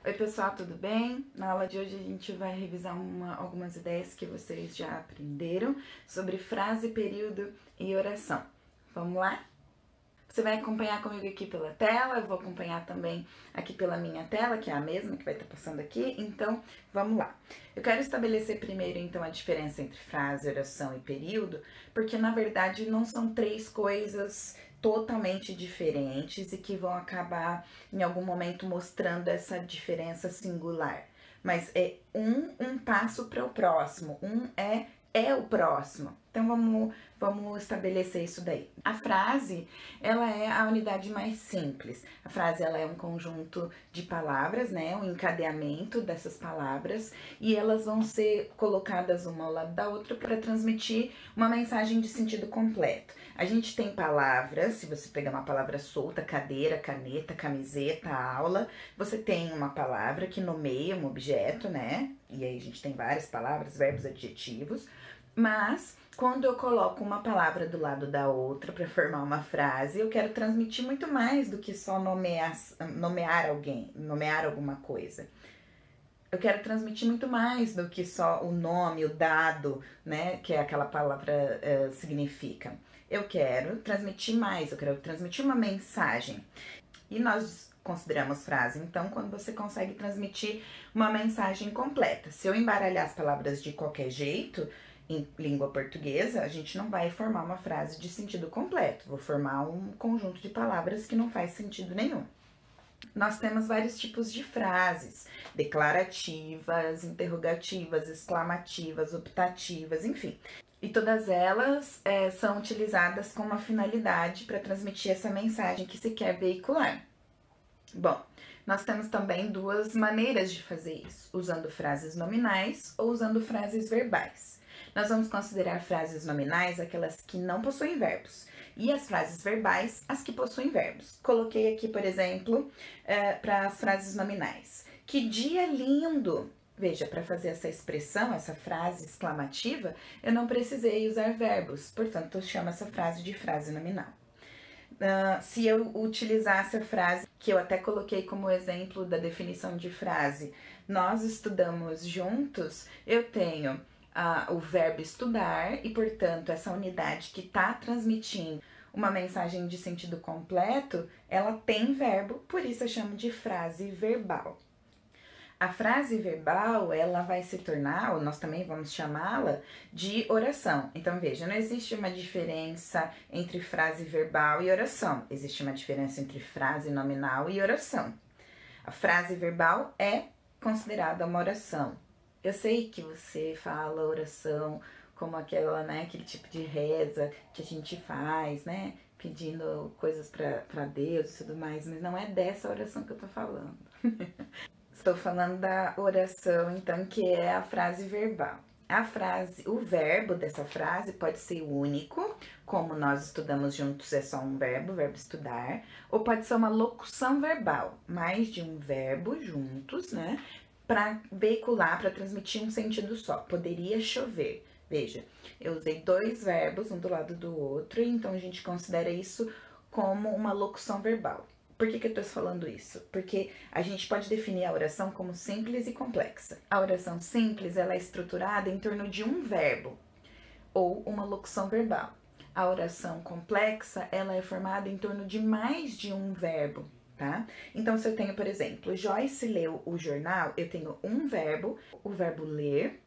Oi pessoal, tudo bem? Na aula de hoje a gente vai revisar algumas ideias que vocês já aprenderam sobre frase, período e oração. Vamos lá? Você vai acompanhar comigo aqui pela tela, eu vou acompanhar também aqui pela minha tela, que é a mesma que vai estar passando aqui, então vamos lá. Eu quero estabelecer primeiro então a diferença entre frase, oração e período, porque na verdade não são três coisas totalmente diferentes e que vão acabar em algum momento mostrando essa diferença singular. Mas é um passo para o próximo, é o próximo. Então vamos estabelecer isso daí. A frase, ela é a unidade mais simples. A frase, ela é um conjunto de palavras, né? Um encadeamento dessas palavras e elas vão ser colocadas uma ao lado da outra para transmitir uma mensagem de sentido completo. A gente tem palavras, se você pegar uma palavra solta, cadeira, caneta, camiseta, aula, você tem uma palavra que nomeia um objeto, né? E aí a gente tem várias palavras, verbos, adjetivos. Mas quando eu coloco uma palavra do lado da outra para formar uma frase, eu quero transmitir muito mais do que só nomear alguém, nomear alguma coisa. Eu quero transmitir muito mais do que só o nome, o dado, né, que aquela palavra significa. Eu quero transmitir mais, eu quero transmitir uma mensagem. E nós consideramos frase, então, quando você consegue transmitir uma mensagem completa. Se eu embaralhar as palavras de qualquer jeito, em língua portuguesa, a gente não vai formar uma frase de sentido completo. Vou formar um conjunto de palavras que não faz sentido nenhum. Nós temos vários tipos de frases: declarativas, interrogativas, exclamativas, optativas, enfim. E todas elas são utilizadas com uma finalidade para transmitir essa mensagem que se quer veicular. Bom, nós temos também duas maneiras de fazer isso: usando frases nominais ou usando frases verbais. Nós vamos considerar frases nominais aquelas que não possuem verbos e as frases verbais as que possuem verbos. Coloquei aqui, por exemplo, para as frases nominais: que dia lindo! Veja, para fazer essa expressão, essa frase exclamativa, eu não precisei usar verbos, portanto, eu chamo essa frase de frase nominal. Se eu utilizasse a frase que eu até coloquei como exemplo da definição de frase, nós estudamos juntos, eu tenho o verbo estudar e, portanto, essa unidade que está transmitindo uma mensagem de sentido completo, ela tem verbo, por isso eu chamo de frase verbal. A frase verbal, ela vai se tornar, ou nós também vamos chamá-la, de oração. Então, veja, não existe uma diferença entre frase verbal e oração. Existe uma diferença entre frase nominal e oração. A frase verbal é considerada uma oração. Eu sei que você fala oração como aquela, né, aquele tipo de reza que a gente faz, né, pedindo coisas para Deus e tudo mais, mas não é dessa oração que eu tô falando. Estou falando da oração, então, que é a frase verbal. A frase, o verbo dessa frase pode ser único, como nós estudamos juntos, é só um verbo, verbo estudar, ou pode ser uma locução verbal, mais de um verbo juntos, né? Para veicular, para transmitir um sentido só. Poderia chover. Veja, eu usei dois verbos, um do lado do outro, então a gente considera isso como uma locução verbal. Por que eu tô falando isso? Porque a gente pode definir a oração como simples e complexa. A oração simples, ela é estruturada em torno de um verbo ou uma locução verbal. A oração complexa, ela é formada em torno de mais de um verbo, tá? Então, se eu tenho, por exemplo, Joyce leu o jornal, eu tenho um verbo, o verbo ler,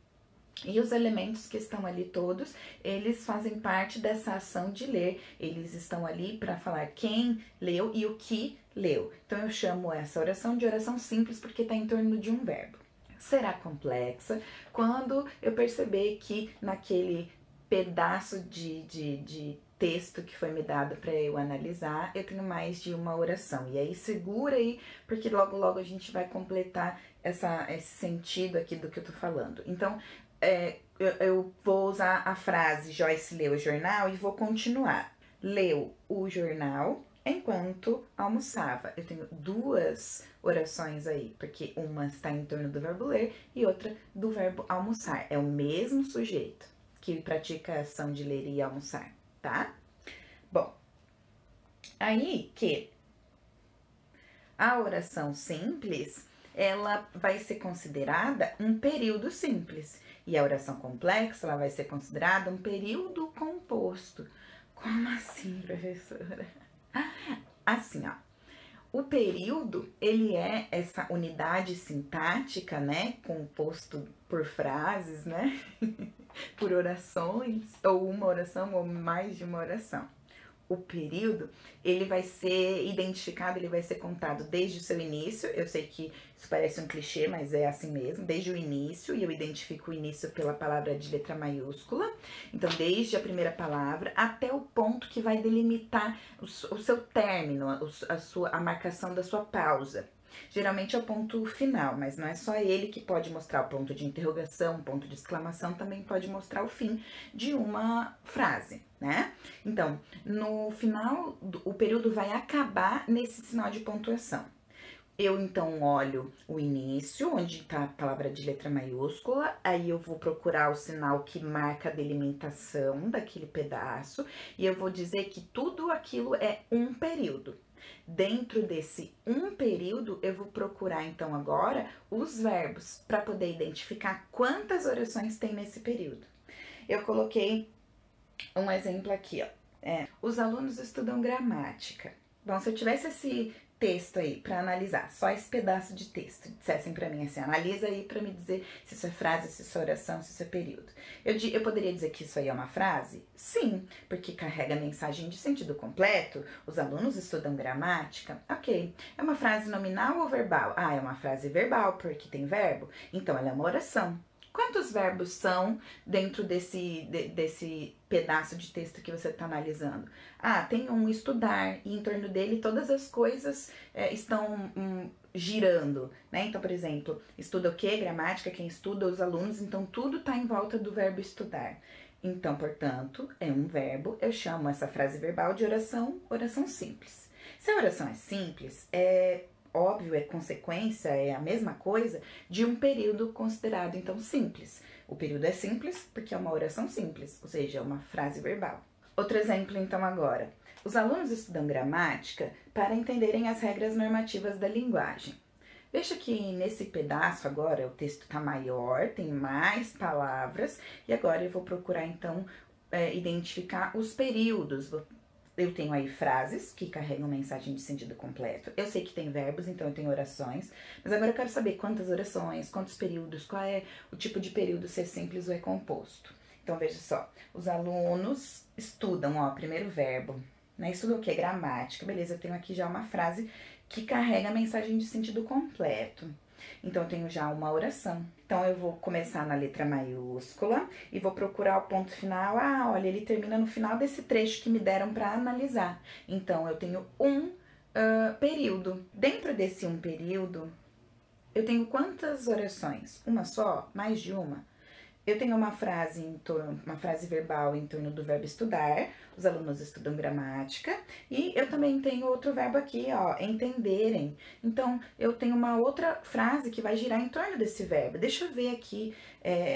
e os elementos que estão ali todos, eles fazem parte dessa ação de ler. Eles estão ali para falar quem leu e o que leu. Então eu chamo essa oração de oração simples porque está em torno de um verbo. Será complexa quando eu perceber que naquele pedaço de texto que foi me dado para eu analisar, eu tenho mais de uma oração. E aí segura aí, porque logo logo a gente vai completar esse sentido aqui do que eu tô falando. Então, eu vou usar a frase Joyce leu o jornal e vou continuar. Leu o jornal enquanto almoçava. Eu tenho duas orações aí, porque uma está em torno do verbo ler e outra do verbo almoçar. É o mesmo sujeito que pratica a ação de ler e almoçar, tá? Bom, aí que a oração simples, ela vai ser considerada um período simples. E a oração complexa, ela vai ser considerada um período composto. Como assim, professora? Assim, ó. O período, ele é essa unidade sintática, né, composto por frases, né, por orações, ou uma oração, ou mais de uma oração. O período, ele vai ser identificado, ele vai ser contado desde o seu início. Eu sei que isso parece um clichê, mas é assim mesmo, desde o início, e eu identifico o início pela palavra de letra maiúscula. Então, desde a primeira palavra até o ponto que vai delimitar o seu término, a marcação da sua pausa. Geralmente é o ponto final, mas não é só ele que pode mostrar o ponto de interrogação, o ponto de exclamação também pode mostrar o fim de uma frase, né? Então, no final, o período vai acabar nesse sinal de pontuação. Eu então olho o início, onde está a palavra de letra maiúscula, aí eu vou procurar o sinal que marca a delimitação daquele pedaço, e eu vou dizer que tudo aquilo é um período. Dentro desse um período, eu vou procurar então agora os verbos para poder identificar quantas orações tem nesse período. Eu coloquei um exemplo aqui, ó. Os alunos estudam gramática. Bom, se eu tivesse esse texto aí para analisar, só esse pedaço de texto, dissessem para mim assim, analisa aí para me dizer se isso é frase, se isso é oração, se isso é período. Eu poderia dizer que isso aí é uma frase? Sim, porque carrega mensagem de sentido completo. Os alunos estudam gramática. Ok. É uma frase nominal ou verbal? Ah, é uma frase verbal, porque tem verbo. Então, ela é uma oração. Quantos verbos são dentro desse pedaço de texto que você está analisando? Ah, tem um estudar, e em torno dele todas as coisas estão girando, né? Então, por exemplo, estuda o quê? Gramática, quem estuda, os alunos, então tudo está em volta do verbo estudar. Então, portanto, é um verbo, eu chamo essa frase verbal de oração simples. Se a oração é simples, óbvio, é consequência, é a mesma coisa de um período considerado, então, simples. O período é simples porque é uma oração simples, ou seja, é uma frase verbal. Outro exemplo, então, agora. Os alunos estudam gramática para entenderem as regras normativas da linguagem. Veja que nesse pedaço agora o texto está maior, tem mais palavras, e agora eu vou procurar, então, identificar os períodos. Eu tenho aí frases que carregam mensagem de sentido completo. Eu sei que tem verbos, então eu tenho orações. Mas agora eu quero saber quantas orações, quantos períodos, qual é o tipo de período, se é simples ou é composto. Então, veja só. Os alunos estudam, ó, primeiro verbo. Né? Estudam o quê? Gramática. Beleza, eu tenho aqui já uma frase que carrega a mensagem de sentido completo. Então, eu tenho já uma oração. Então, eu vou começar na letra maiúscula e vou procurar o ponto final. Ah, olha, ele termina no final desse trecho que me deram para analisar. Então, eu tenho um período. Dentro desse um período, eu tenho quantas orações? Uma só? Mais de uma? Eu tenho uma frase verbal em torno do verbo estudar, os alunos estudam gramática, e eu também tenho outro verbo aqui, ó, entenderem. Então, eu tenho uma outra frase que vai girar em torno desse verbo. Deixa eu ver aqui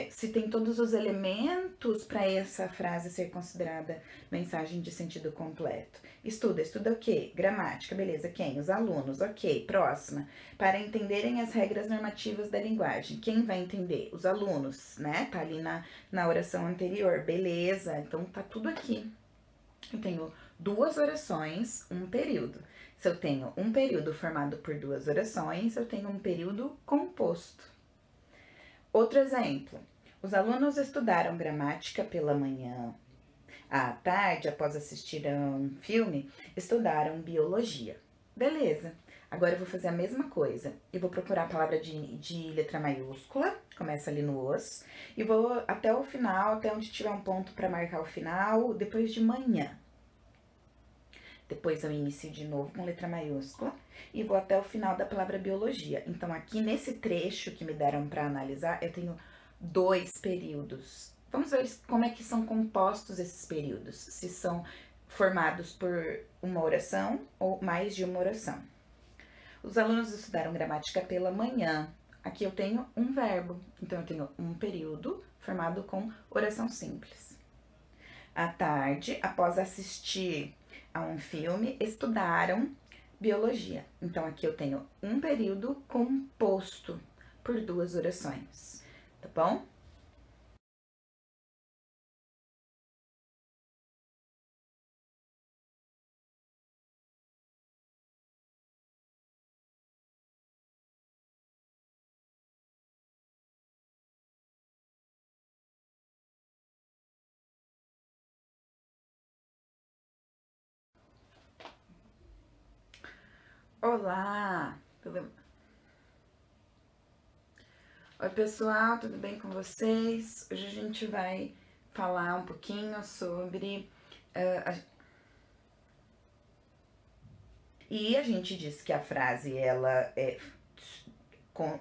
se tem todos os elementos para essa frase ser considerada mensagem de sentido completo. Estuda o quê? Gramática, beleza. Quem? Os alunos, ok. Próxima. Para entenderem as regras normativas da linguagem. Quem vai entender? Os alunos, né? Tá ali na oração anterior, beleza. Então, tá tudo aqui. Eu tenho duas orações, um período. Se eu tenho um período formado por duas orações, eu tenho um período composto. Outro exemplo. Os alunos estudaram gramática pela manhã. À tarde, após assistir a um filme, estudaram biologia. Beleza. Agora eu vou fazer a mesma coisa. Eu vou procurar a palavra de letra maiúscula, começa ali no os, e vou até o final, até onde tiver um ponto para marcar o final, depois de manhã. Depois eu inicio de novo com letra maiúscula e vou até o final da palavra biologia. Então, aqui nesse trecho que me deram para analisar, eu tenho dois períodos. Vamos ver como é que são compostos esses períodos, se são formados por uma oração ou mais de uma oração. Os alunos estudaram gramática pela manhã. Aqui eu tenho um verbo, então eu tenho um período formado com oração simples. À tarde, após assistir a um filme, estudaram biologia. Então, aqui eu tenho um período composto por 2 orações, tá bom? Olá, Oi pessoal, tudo bem com vocês? Hoje a gente vai falar um pouquinho sobre. E a gente disse que a frase ela é com.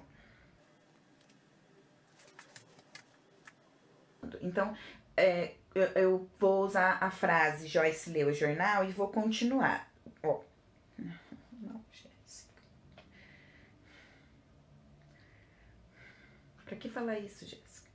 Então, eu vou usar a frase Joyce leu o jornal e vou continuar. Ó. Não, Jéssica. Pra que falar isso, Jéssica?